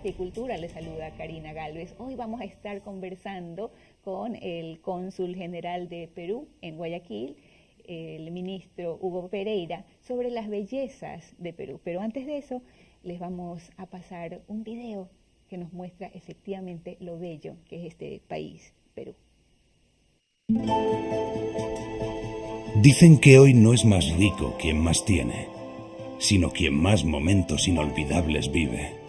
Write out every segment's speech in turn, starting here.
Arte y Cultura, les saluda Karina Galvez. Hoy vamos a estar conversando con el cónsul general de Perú en Guayaquil, el ministro Hugo Pereira, sobre las bellezas de Perú. Pero antes de eso, les vamos a pasar un video que nos muestra efectivamente lo bello que es este país, Perú. Dicen que hoy no es más rico quien más tiene, sino quien más momentos inolvidables vive.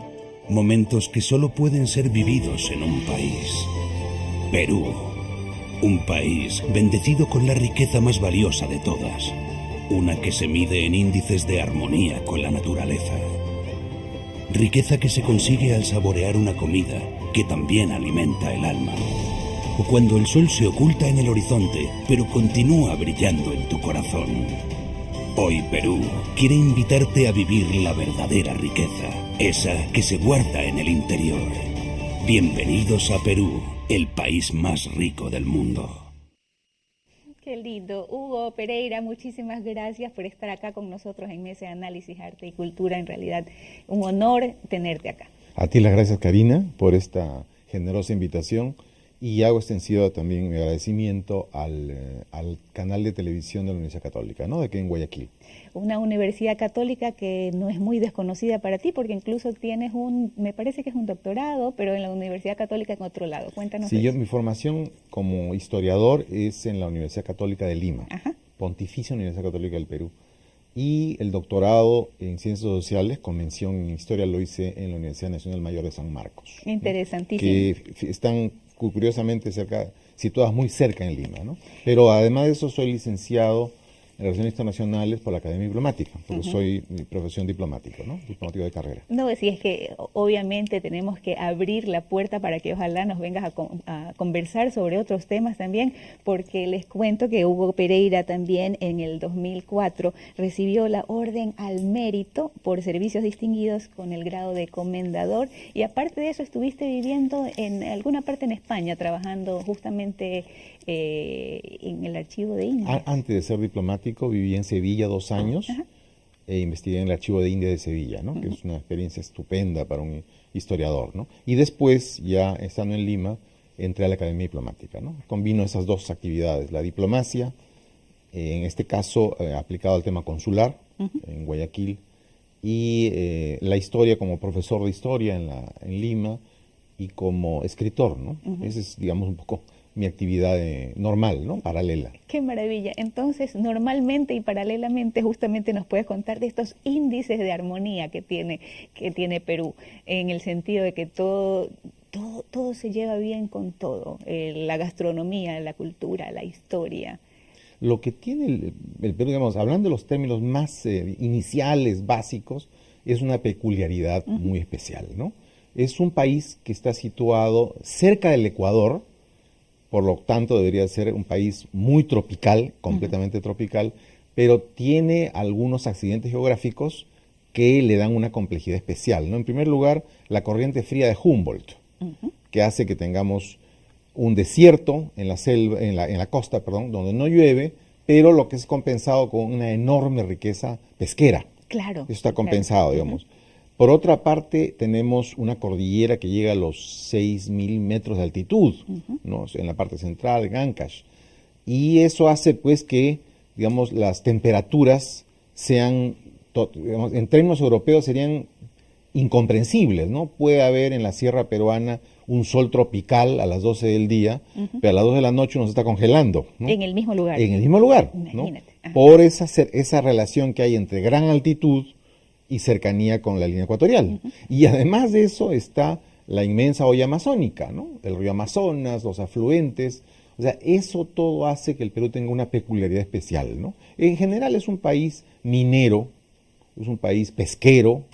Momentos que solo pueden ser vividos en un país. Perú. Un país bendecido con la riqueza más valiosa de todas. Una que se mide en índices de armonía con la naturaleza. Riqueza que se consigue al saborear una comida que también alimenta el alma. O cuando el sol se oculta en el horizonte, pero continúa brillando en tu corazón. Hoy Perú quiere invitarte a vivir la verdadera riqueza, esa que se guarda en el interior. Bienvenidos a Perú, el país más rico del mundo. Qué lindo. Hugo Pereira, muchísimas gracias por estar acá con nosotros en Mesa de Análisis, Arte y Cultura. En realidad, un honor tenerte acá. A ti las gracias, Karina, por esta generosa invitación. Y hago extensivo también mi agradecimiento al canal de televisión de la Universidad Católica, ¿no? De aquí en Guayaquil. Una universidad católica que no es muy desconocida para ti, porque incluso tienes me parece que es un doctorado, pero en la Universidad Católica en otro lado. Cuéntanos. Sí, mi formación como historiador es en la Universidad Católica de Lima, Ajá. Pontificia Universidad Católica del Perú. Y el doctorado en Ciencias Sociales, con mención en Historia, lo hice en la Universidad Nacional Mayor de San Marcos. Interesantísimo. Que están curiosamente situadas muy cerca en Lima, ¿no? Pero además de eso soy licenciado en Relaciones Internacionales por la Academia Diplomática, porque soy mi profesión diplomático, ¿no? Diplomático de carrera. No, sí, es que obviamente tenemos que abrir la puerta para que ojalá nos vengas a conversar sobre otros temas también, porque les cuento que Hugo Pereira también en el 2004 recibió la Orden al Mérito por servicios distinguidos con el grado de comendador, y aparte de eso estuviste viviendo en alguna parte en España, trabajando justamente en el archivo de India. Antes de ser diplomático viví en Sevilla 2 años e investigué en el archivo de India de Sevilla, ¿no? Que es una experiencia estupenda para un historiador, ¿no? Y después, ya estando en Lima, entré a la Academia Diplomática, ¿no? Combino esas dos actividades, la diplomacia, en este caso aplicado al tema consular en Guayaquil, y la historia como profesor de historia en Lima y como escritor, ¿no? Ese es, digamos, un poco mi actividad normal, ¿no? Paralela. Qué maravilla. Entonces, normalmente y paralelamente, justamente nos puedes contar de estos índices de armonía que tiene Perú, en el sentido de que todo se lleva bien con todo, la gastronomía, la cultura, la historia. Lo que tiene el Perú, digamos, hablando de los términos más iniciales, básicos, es una peculiaridad muy especial, ¿no? Es un país que está situado cerca del Ecuador, por lo tanto debería ser un país muy tropical, completamente tropical, pero tiene algunos accidentes geográficos que le dan una complejidad especial, ¿no? En primer lugar, la corriente fría de Humboldt, que hace que tengamos un desierto en la selva, en la costa, perdón, donde no llueve, pero lo que es compensado con una enorme riqueza pesquera. Claro. Eso está compensado, digamos. Por otra parte, tenemos una cordillera que llega a los 6.000 metros de altitud, ¿no? En la parte central, en Ancash. Y eso hace, pues, que, digamos, las temperaturas sean, digamos, en términos europeos serían incomprensibles, ¿no? Puede haber en la sierra peruana un sol tropical a las 12 del día, pero a las 2 de la noche uno se está congelando, ¿no? En el mismo lugar. En el mismo lugar, Imagínate. ¿no? Por esa relación que hay entre gran altitud y cercanía con la línea ecuatorial. Y además de eso está la inmensa olla amazónica, ¿no? El río Amazonas, los afluentes. O sea, eso todo hace que el Perú tenga una peculiaridad especial, ¿no? En general es un país minero, es un país pesquero,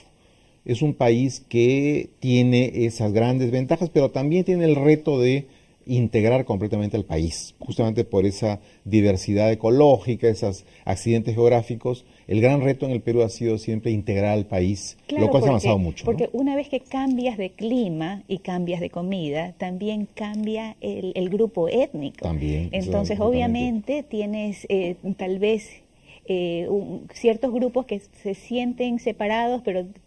es un país que tiene esas grandes ventajas, pero también tiene el reto de integrar completamente al país, justamente por esa diversidad ecológica, esos accidentes geográficos. El gran reto en el Perú ha sido siempre integrar al país, claro, lo cual se ha avanzado mucho, porque ¿no? una vez que cambias de clima y cambias de comida, también cambia el grupo étnico. También. Entonces, obviamente, tienes tal vez ciertos grupos que se sienten separados,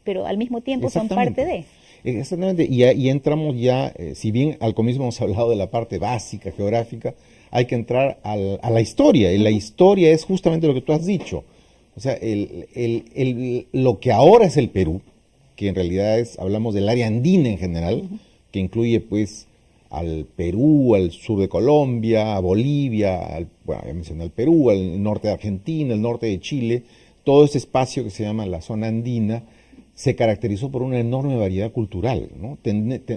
pero al mismo tiempo son parte de. Exactamente, y ahí entramos ya, si bien al comienzo hemos hablado de la parte básica, geográfica, hay que entrar a la historia, y la historia es justamente lo que tú has dicho. O sea, lo que ahora es el Perú, que en realidad hablamos del área andina en general, que incluye pues al Perú, al sur de Colombia, a Bolivia, bueno, ya mencioné el Perú, al norte de Argentina, el norte de Chile, todo ese espacio que se llama la zona andina, se caracterizó por una enorme variedad cultural, ¿no?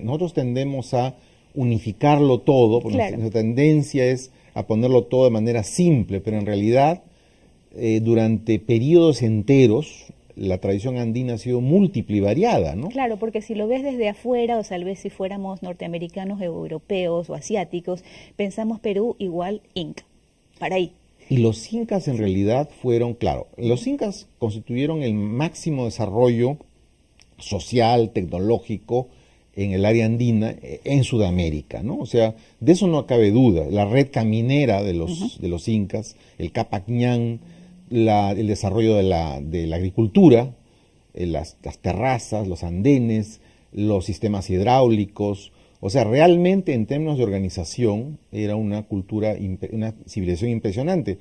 Nosotros tendemos a unificarlo todo, porque Claro. nuestra tendencia es a ponerlo todo de manera simple, pero en realidad durante periodos enteros la tradición andina ha sido múltiple y variada, ¿no? Claro, porque si lo ves desde afuera, o tal vez si fuéramos norteamericanos, europeos o asiáticos, pensamos Perú igual Inca, para ahí. Y los incas en realidad fueron, claro, los incas constituyeron el máximo desarrollo social, tecnológico en el área andina, en Sudamérica, ¿no? O sea, de eso no cabe duda. La red caminera de los incas, el Capacñán, el desarrollo de la agricultura, las terrazas, los andenes, los sistemas hidráulicos. O sea, realmente en términos de organización era una cultura, una civilización impresionante.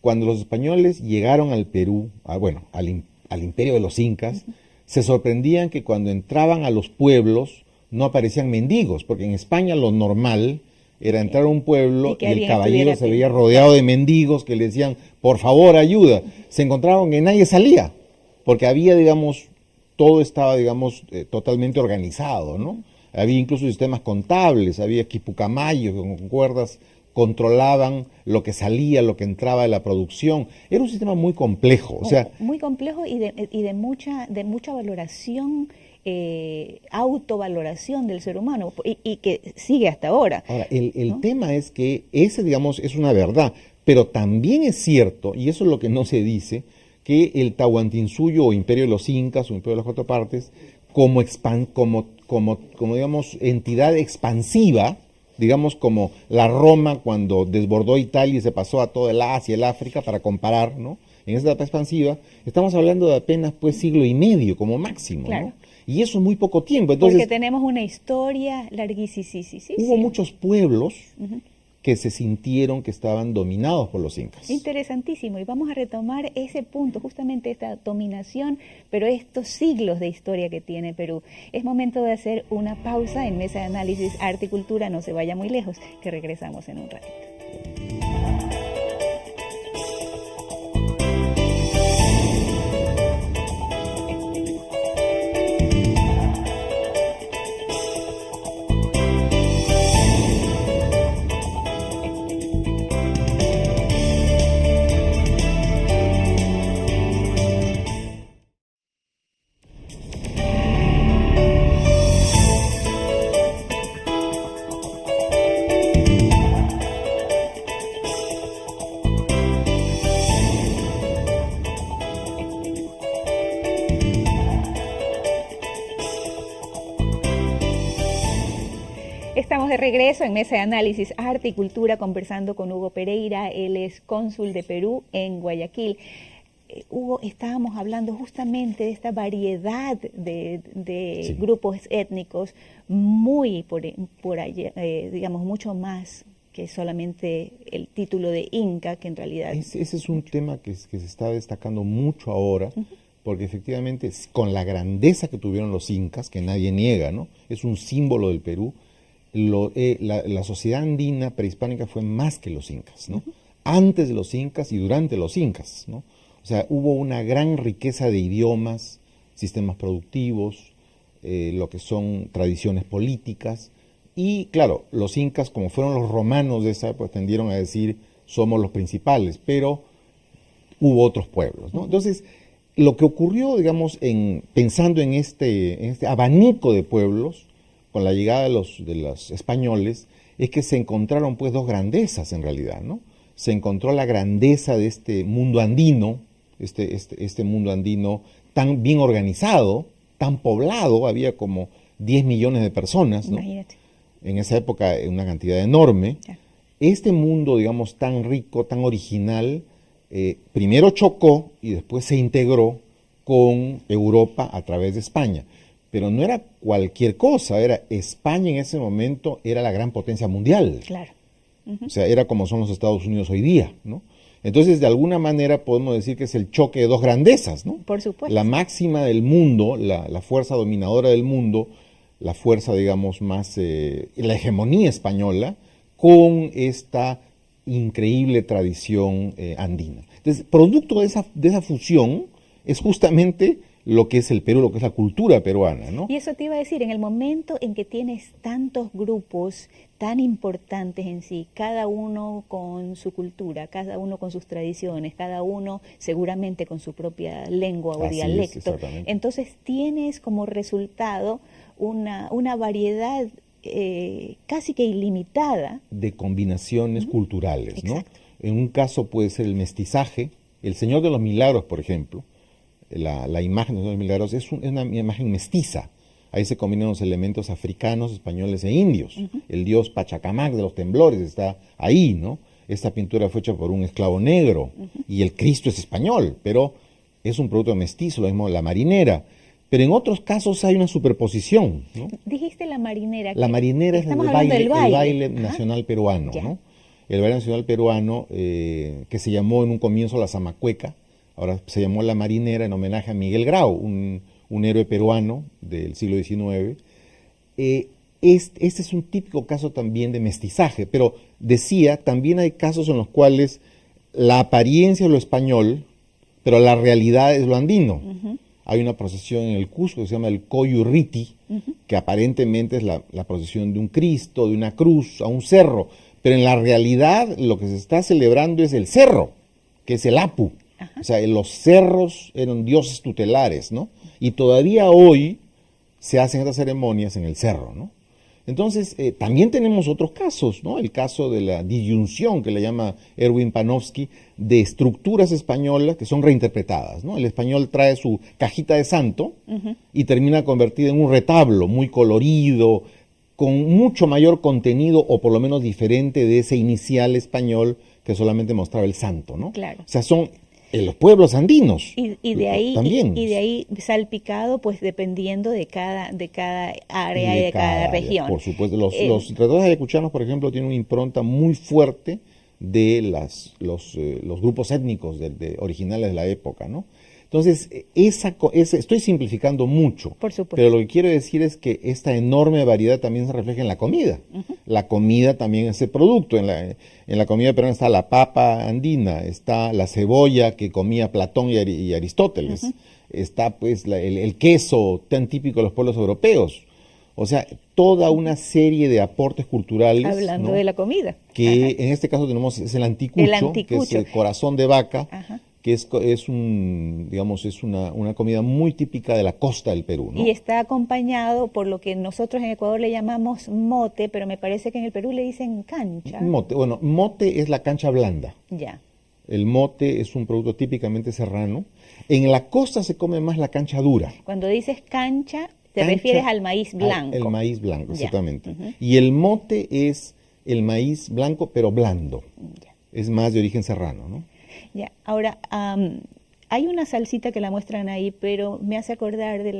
Cuando los españoles llegaron al Perú, al imperio de los incas, se sorprendían que cuando entraban a los pueblos no aparecían mendigos, porque en España lo normal era entrar a un pueblo y el caballero se veía rodeado de mendigos que le decían, por favor, ayuda. Se encontraban que nadie salía, porque había, digamos, todo estaba, digamos, totalmente organizado, ¿no? Había incluso sistemas contables, había quipucamayos que con cuerdas controlaban lo que salía, lo que entraba de la producción. Era un sistema muy complejo, o sea, muy complejo y de mucha valoración, autovaloración del ser humano y que sigue hasta ahora. Ahora, el ¿no? tema es que ese, digamos, es una verdad, pero también es cierto, y eso es lo que no se dice, que el Tahuantinsuyo o Imperio de los Incas o Imperio de las Cuatro Partes, como digamos, entidad expansiva, digamos como la Roma cuando desbordó Italia y se pasó a toda el Asia, el África, para comparar, ¿no? En esa etapa expansiva, estamos hablando de apenas pues siglo y medio como máximo, Claro. ¿no? Y eso es muy poco tiempo. Entonces, porque tenemos una historia larguísima. hubo muchos pueblos que se sintieron que estaban dominados por los incas. Interesantísimo, y vamos a retomar ese punto, justamente esta dominación, pero estos siglos de historia que tiene Perú. Es momento de hacer una pausa en Mesa de Análisis Arte y Cultura, no se vaya muy lejos, que regresamos en un ratito. Estamos de regreso en Mesa de Análisis Arte y Cultura conversando con Hugo Pereira, él es cónsul de Perú en Guayaquil. Hugo, estábamos hablando justamente de esta variedad de Sí. grupos étnicos, muy por allá, digamos, mucho más que solamente el título de Inca, que en realidad... Ese es un tema que se está destacando mucho ahora, porque efectivamente con la grandeza que tuvieron los incas, que nadie niega, ¿no? Es un símbolo del Perú. La sociedad andina prehispánica fue más que los incas, ¿no? Antes de los incas y durante los incas, ¿no? O sea, hubo una gran riqueza de idiomas, sistemas productivos, lo que son tradiciones políticas. Y claro, los incas, como fueron los romanos de esa época, tendieron a decir somos los principales, pero hubo otros pueblos, ¿no? Entonces, lo que ocurrió, digamos, pensando en este abanico de pueblos, con la llegada de los españoles, es que se encontraron pues dos grandezas en realidad, ¿no? Se encontró la grandeza de este mundo andino, este mundo andino tan bien organizado, tan poblado, había como 10 millones de personas, ¿no? Imagínate. En esa época una cantidad enorme. Ya. Este mundo, digamos, tan rico, tan original, primero chocó y después se integró con Europa a través de España. pero no era cualquier cosa, era España en ese momento era la gran potencia mundial. Claro. O sea, era como son los Estados Unidos hoy día, ¿no? Entonces, de alguna manera podemos decir que es el choque de dos grandezas, ¿no? Por supuesto. La máxima del mundo, la fuerza dominadora del mundo, la fuerza, digamos, más, la hegemonía española, con esta increíble tradición andina. Entonces, producto de esa fusión es justamente lo que es el Perú, lo que es la cultura peruana, ¿no? Y eso te iba a decir, en el momento en que tienes tantos grupos tan importantes en sí, cada uno con su cultura, cada uno con sus tradiciones, cada uno seguramente con su propia lengua o Así es, dialecto, exactamente. entonces tienes como resultado una variedad casi que ilimitada. De combinaciones culturales, ¿no? Exacto. En un caso puede ser el mestizaje. El Señor de los Milagros, por ejemplo, la imagen de los Milagros es una imagen mestiza. Ahí se combinan los elementos africanos, españoles e indios. El dios Pachacamac de los temblores está ahí, ¿no? Esta pintura fue hecha por un esclavo negro y el Cristo es español, pero es un producto mestizo, lo mismo la marinera. Pero en otros casos hay una superposición, ¿no? Dijiste la marinera. La marinera es estamos hablando del baile. el baile Ajá. nacional peruano, Ya. ¿no? El baile nacional peruano, que se llamó en un comienzo la zamacueca, ahora se llamó la marinera en homenaje a Miguel Grau, un héroe peruano del siglo XIX. Este es un típico caso también de mestizaje, pero decía, también hay casos en los cuales la apariencia es lo español, pero la realidad es lo andino. Hay una procesión en el Cusco que se llama el Coyurriti, que aparentemente es la procesión de un Cristo, de una cruz, a un cerro, pero en la realidad lo que se está celebrando es el cerro, que es el Apu. O sea, los cerros eran dioses tutelares, ¿no? Y todavía hoy se hacen estas ceremonias en el cerro, ¿no? Entonces, también tenemos otros casos, ¿no? El caso de la disyunción, que le llama Erwin Panofsky, de estructuras españolas que son reinterpretadas, ¿no? El español trae su cajita de santo y termina convertida en un retablo muy colorido, con mucho mayor contenido, o por lo menos diferente de ese inicial español que solamente mostraba el santo, ¿no? Claro. O sea, son los pueblos andinos. Y de ahí también. y de ahí salpicado, pues dependiendo de cada área y de cada área, región. por supuesto. Los tratadores ayacuchanos, por ejemplo, tienen una impronta muy fuerte de los grupos étnicos originales de la época, ¿no? Entonces, estoy simplificando mucho, Por supuesto. pero lo que quiero decir es que esta enorme variedad también se refleja en la comida. La comida también es el producto. En la comida peruana está la papa andina, está la cebolla que comía Platón y Aristóteles, está pues el queso tan típico de los pueblos europeos. O sea, toda una serie de aportes culturales. Hablando ¿no? de la comida. Que en este caso tenemos es el anticucho, que es el corazón de vaca. Que es una comida muy típica de la costa del Perú, ¿no? Y está acompañado por lo que nosotros en Ecuador le llamamos mote, pero me parece que en el Perú le dicen cancha. Mote es la cancha blanda. Ya. El mote es un producto típicamente serrano. En la costa se come más la cancha dura. Cuando dices cancha, te refieres al maíz blanco. El maíz blanco, exactamente. Ya. Y el mote es el maíz blanco, pero blando. Ya. Es más de origen serrano, ¿no? Ya. Ahora, hay una salsita que la muestran ahí, pero me hace acordar de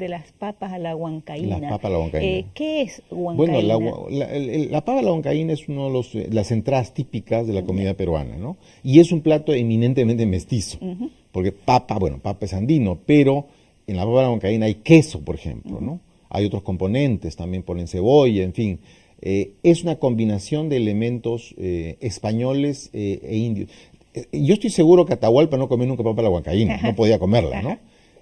las papas a la huancaína. Las papas a la huancaína. ¿Qué es huancaína? Bueno, la papa a la huancaína es una de las entradas típicas de la comida peruana, ¿no? Y es un plato eminentemente mestizo, porque papa es andino, pero en la papa a la huancaína hay queso, por ejemplo, ¿no? Hay otros componentes, también ponen cebolla, en fin. Es una combinación de elementos españoles e indios. Yo estoy seguro que Atahualpa no comió nunca papa a la huancaína, no podía comerla, ¿no?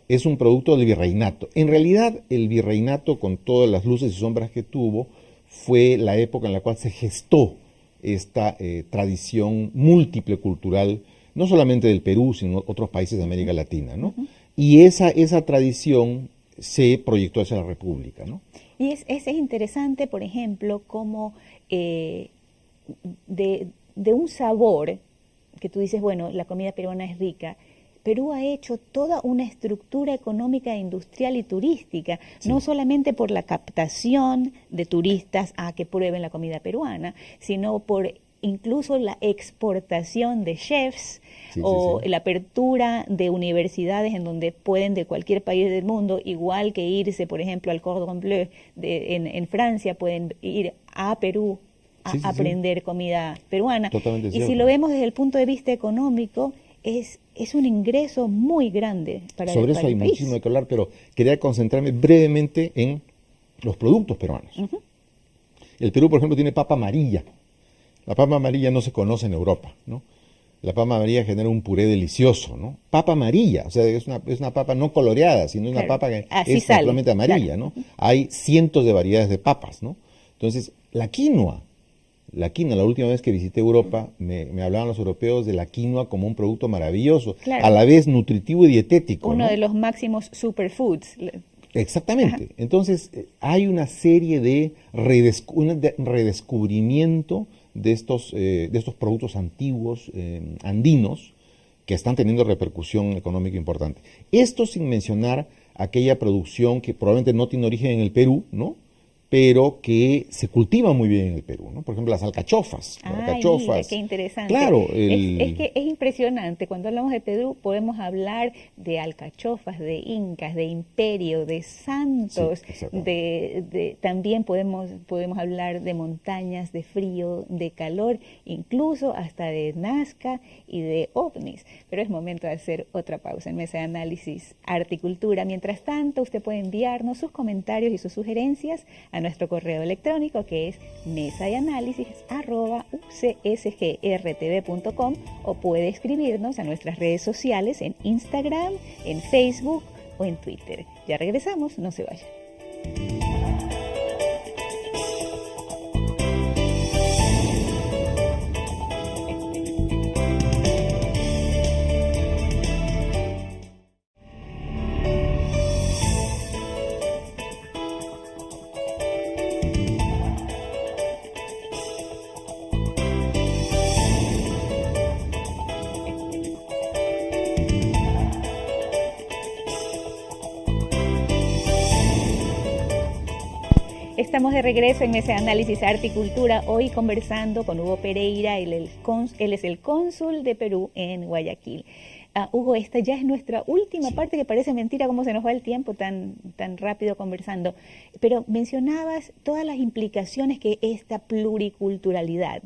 Es un producto del virreinato. En realidad, el virreinato, con todas las luces y sombras que tuvo, fue la época en la cual se gestó esta tradición múltiple cultural, no solamente del Perú, sino otros países de América Latina, ¿no? Y esa tradición se proyectó hacia la República, ¿no? Y es interesante, por ejemplo, cómo de un sabor que tú dices, bueno, la comida peruana es rica, Perú ha hecho toda una estructura económica, industrial y turística, no solamente por la captación de turistas a que prueben la comida peruana, sino por incluso la exportación de chefs Sí, o sí. la apertura de universidades en donde pueden de cualquier país del mundo, igual que irse, por ejemplo, al Cordon Bleu en Francia, pueden ir a Perú a Sí, sí, sí. aprender comida peruana. Totalmente Y si cierto. lo vemos desde el punto de vista económico, es un ingreso muy grande Sobre eso para hay el muchísimo país. que hablar, pero quería concentrarme brevemente en los productos peruanos. El Perú, por ejemplo, tiene papa amarilla. La papa amarilla no se conoce en Europa, ¿no? La papa amarilla genera un puré delicioso, ¿no? Papa amarilla, o sea, es una papa no coloreada, sino una Claro, papa que así es sale, naturalmente amarilla, claro. ¿no? Hay cientos de variedades de papas, ¿no? Entonces, la quinoa, la última vez que visité Europa, me hablaban los europeos de la quinoa como un producto maravilloso, a Claro, la vez nutritivo y dietético, uno de ¿no? los máximos superfoods. Ajá. Exactamente. Entonces, hay una serie de redescubrimiento de estos productos antiguos, andinos, que están teniendo repercusión económica importante. Esto sin mencionar aquella producción que probablemente no tiene origen en el Perú, ¿no? Pero que se cultiva muy bien en el Perú, ¿no? Por ejemplo, las alcachofas. Las Ay, mira, qué alcachofas, interesante. claro, Es que es impresionante. Cuando hablamos de Perú, podemos hablar de alcachofas, de incas, de imperio, de sí, santos, exactamente. también podemos hablar de montañas, de frío, de calor, incluso hasta de Nazca y de ovnis. Pero es momento de hacer otra pausa en Mesa de Análisis Arte y Cultura. Mientras tanto, usted puede enviarnos sus comentarios y sus sugerencias a nuestro correo electrónico, que es mesadeanálisis@ucsgrtv.com, o puede escribirnos a nuestras redes sociales en Instagram, en Facebook o en Twitter. Ya regresamos, no se vayan. Estamos de regreso en Mesa de Análisis Arte y Cultura, hoy conversando con Hugo Pereira, él es el cónsul de Perú en Guayaquil. Hugo, esta ya es nuestra última Sí. parte, que parece mentira cómo se nos va el tiempo tan rápido conversando, pero mencionabas todas las implicaciones que esta pluriculturalidad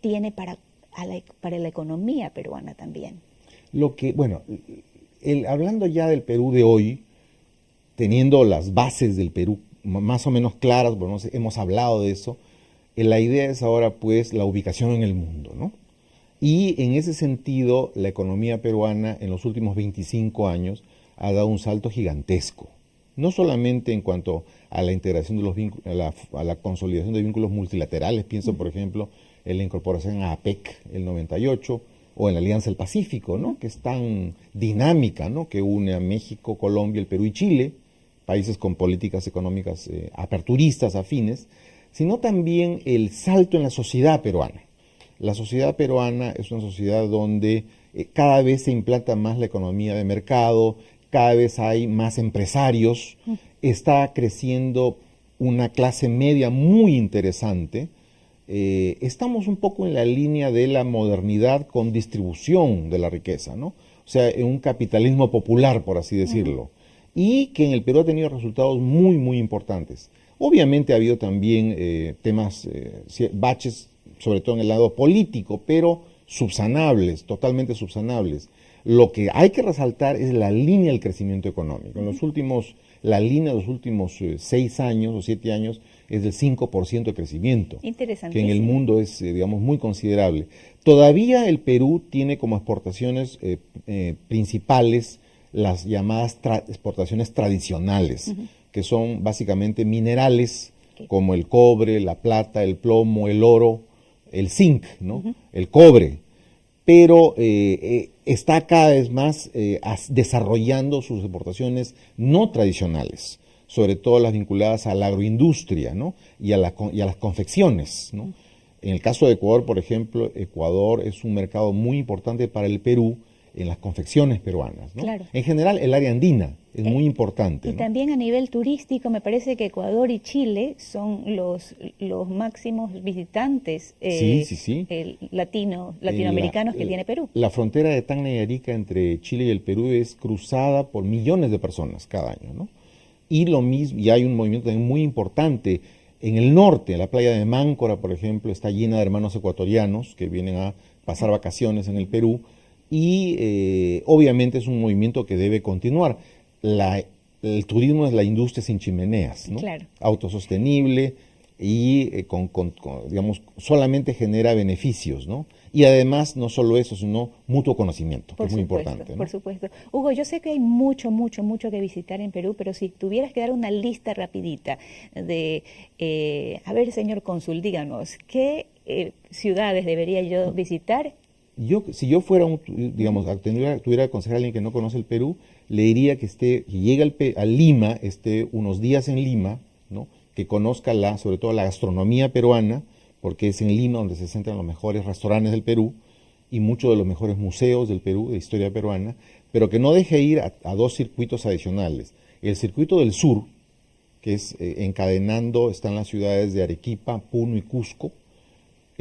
tiene para la economía peruana también. Bueno, hablando ya del Perú de hoy, teniendo las bases del Perú más o menos claras, bueno, hemos hablado de eso, la idea es ahora pues la ubicación en el mundo, ¿no? Y en ese sentido, la economía peruana en los últimos 25 años ha dado un salto gigantesco. No solamente en cuanto a la integración de los vínculos, a la consolidación de vínculos multilaterales, pienso por ejemplo en la incorporación a APEC el 98 o en la Alianza del Pacífico, ¿no? Que es tan dinámica, ¿no? Que une a México, Colombia, el Perú y Chile, países con políticas económicas aperturistas, afines, sino también el salto en la sociedad peruana. La sociedad peruana es una sociedad donde cada vez se implanta más la economía de mercado, cada vez hay más empresarios, está creciendo una clase media muy interesante. Estamos un poco en la línea de la modernidad con distribución de la riqueza, ¿no? O sea, en un capitalismo popular, por así decirlo, y que en el Perú ha tenido resultados muy, muy importantes. Obviamente ha habido también baches, sobre todo en el lado político, pero subsanables, totalmente subsanables. Lo que hay que resaltar es la línea del crecimiento económico. La línea de los últimos 6 años o 7 años es del 5% de crecimiento, que en el mundo es, digamos, muy considerable. Todavía el Perú tiene como exportaciones principales las llamadas exportaciones tradicionales, que son básicamente minerales como el cobre, la plata, el plomo, el oro, el zinc, ¿no? El cobre, pero está cada vez más desarrollando sus exportaciones no tradicionales, sobre todo las vinculadas a la agroindustria, ¿no? y a las confecciones, ¿no? En el caso de Ecuador, por ejemplo, Ecuador es un mercado muy importante para el Perú en las confecciones peruanas, ¿no? Claro. En general, el área andina es muy importante, Y ¿no? también a nivel turístico, me parece que Ecuador y Chile son los máximos visitantes Sí, sí, sí. latinoamericanos que tiene Perú. La frontera de Tacna y Arica entre Chile y el Perú es cruzada por millones de personas cada año, ¿no? Y lo mismo, y hay un movimiento también muy importante en el norte, la playa de Máncora, por ejemplo, está llena de hermanos ecuatorianos que vienen a pasar vacaciones en el Perú, y obviamente es un movimiento que debe continuar. El turismo es la industria sin chimeneas, ¿no? Claro. Autosostenible y digamos, solamente genera beneficios, ¿no? Y además, no solo eso, sino mutuo conocimiento, que es muy importante, ¿no? Por supuesto. Hugo, yo sé que hay mucho, mucho, mucho que visitar en Perú, pero si tuvieras que dar una lista rapidita de, a ver, señor cónsul, díganos, ¿qué ciudades debería yo visitar? Si yo fuera, digamos, tuviera que aconsejar a alguien que no conoce el Perú, le diría que llegue a Lima, esté unos días en Lima, ¿no? Que conozca sobre todo la gastronomía peruana, porque es en Lima donde se centran los mejores restaurantes del Perú y muchos de los mejores museos del Perú, de historia peruana, pero que no deje ir a dos circuitos adicionales. El circuito del sur, que es encadenando, están las ciudades de Arequipa, Puno y Cusco,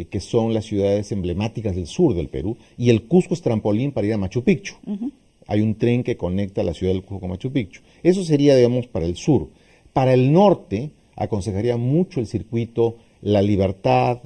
que son las ciudades emblemáticas del sur del Perú, y el Cusco es trampolín para ir a Machu Picchu. Hay un tren que conecta la ciudad del Cusco con Machu Picchu. Eso sería, digamos, para el sur. Para el norte, aconsejaría mucho el circuito La Libertad,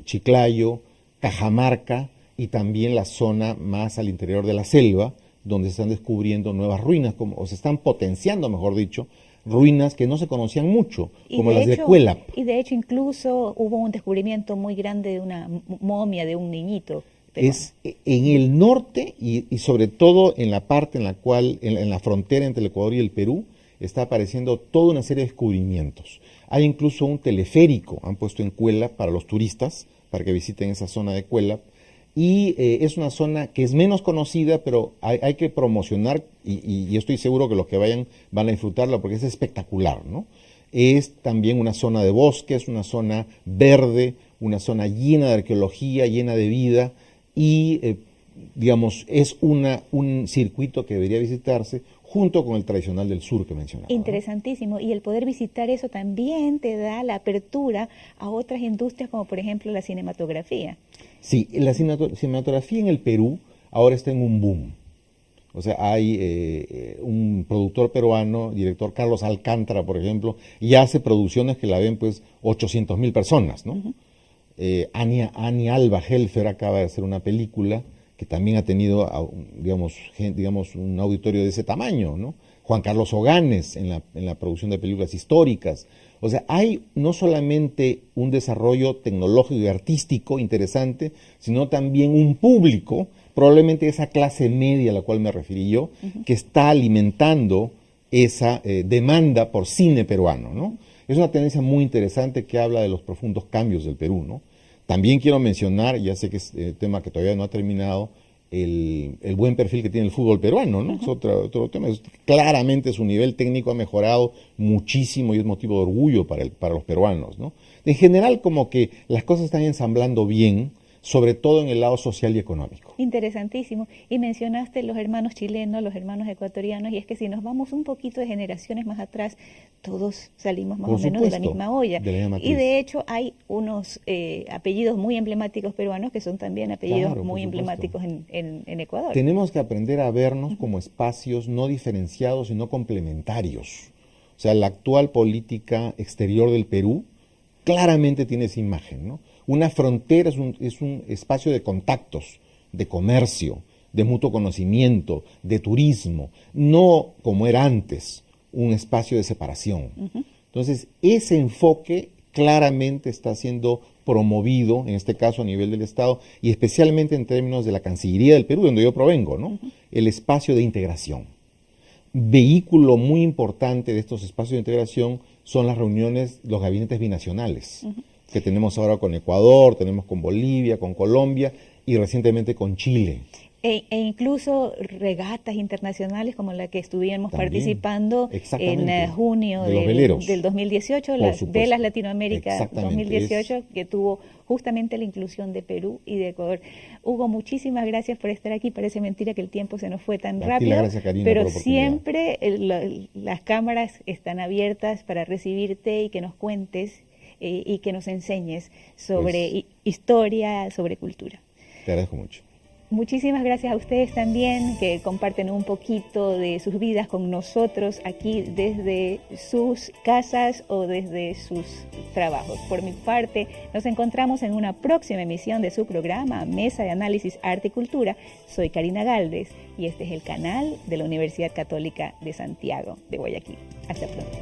Chiclayo, Cajamarca, y también la zona más al interior de la selva, donde se están descubriendo nuevas ruinas, o se están potenciando, mejor dicho, ruinas que no se conocían mucho, como las de Cuélap. Y de hecho incluso hubo un descubrimiento muy grande de una momia de un niñito. Es en el norte y sobre todo en la parte en la cual, en la frontera entre el Ecuador y el Perú, está apareciendo toda una serie de descubrimientos. Hay incluso un teleférico, han puesto en Cuélap para los turistas, para que visiten esa zona de Cuélap, y es una zona que es menos conocida, pero hay que promocionar, y estoy seguro que los que vayan van a disfrutarla porque es espectacular, ¿no? Es también una zona de bosques, una zona verde, una zona llena de arqueología, llena de vida, y digamos, es un circuito que debería visitarse junto con el tradicional del sur que mencionaba. Interesantísimo, y el poder visitar eso también te da la apertura a otras industrias como por ejemplo la cinematografía. Sí, la cinematografía en el Perú ahora está en un boom. O sea, hay un productor peruano, director Carlos Alcántara, por ejemplo, y hace producciones que la ven pues 800,000 personas, ¿no? Ani Alba Helfer acaba de hacer una película que también ha tenido, digamos, un auditorio de ese tamaño, ¿no? Juan Carlos Oganes en la producción de películas históricas. O sea, hay no solamente un desarrollo tecnológico y artístico interesante, sino también un público, probablemente esa clase media a la cual me referí yo, que está alimentando esa demanda por cine peruano, ¿no? Es una tendencia muy interesante que habla de los profundos cambios del Perú, ¿no? También quiero mencionar, ya sé que es tema que todavía no ha terminado, el buen perfil que tiene el fútbol peruano, ¿no? Es otro tema. Claramente su nivel técnico ha mejorado muchísimo y es motivo de orgullo para los peruanos, ¿no? En general, como que las cosas están ensamblando bien, sobre todo en el lado social y económico. Interesantísimo. Y mencionaste los hermanos chilenos, los hermanos ecuatorianos, y es que si nos vamos un poquito de generaciones más atrás, todos salimos más Por o menos de la supuesto, misma olla. de la misma matriz. Y de hecho hay unos apellidos muy emblemáticos peruanos que son también apellidos Claro, por muy supuesto. emblemáticos en Ecuador. Tenemos que aprender a vernos como espacios no diferenciados, sino complementarios. O sea, la actual política exterior del Perú claramente tiene esa imagen, ¿no? Una frontera es un espacio de contactos, de comercio, de mutuo conocimiento, de turismo, no como era antes, un espacio de separación. Entonces, ese enfoque claramente está siendo promovido, en este caso a nivel del Estado, y especialmente en términos de la Cancillería del Perú, donde yo provengo, ¿no? El espacio de integración. Vehículo muy importante de estos espacios de integración son las reuniones, los gabinetes binacionales, que tenemos ahora con Ecuador, tenemos con Bolivia, con Colombia y recientemente con Chile. E incluso regatas internacionales como la que estuvimos También, participando en exactamente, junio de los veleros. del 2018, Por las supuesto. Velas Latinoamérica Exactamente, 2018, que tuvo justamente la inclusión de Perú y de Ecuador. Hugo, muchísimas gracias por estar aquí. Parece mentira que el tiempo se nos fue tan A ti rápido, las gracias, Karina, pero por la oportunidad. siempre las cámaras están abiertas para recibirte y que nos cuentes y que nos enseñes sobre Pues, historia, sobre cultura. te agradezco mucho. Muchísimas gracias a ustedes también que comparten un poquito de sus vidas con nosotros aquí desde sus casas o desde sus trabajos. Por mi parte, nos encontramos en una próxima emisión de su programa Mesa de Análisis Arte y Cultura. Soy Karina Galvez y este es el canal de la Universidad Católica de Santiago de Guayaquil. Hasta pronto.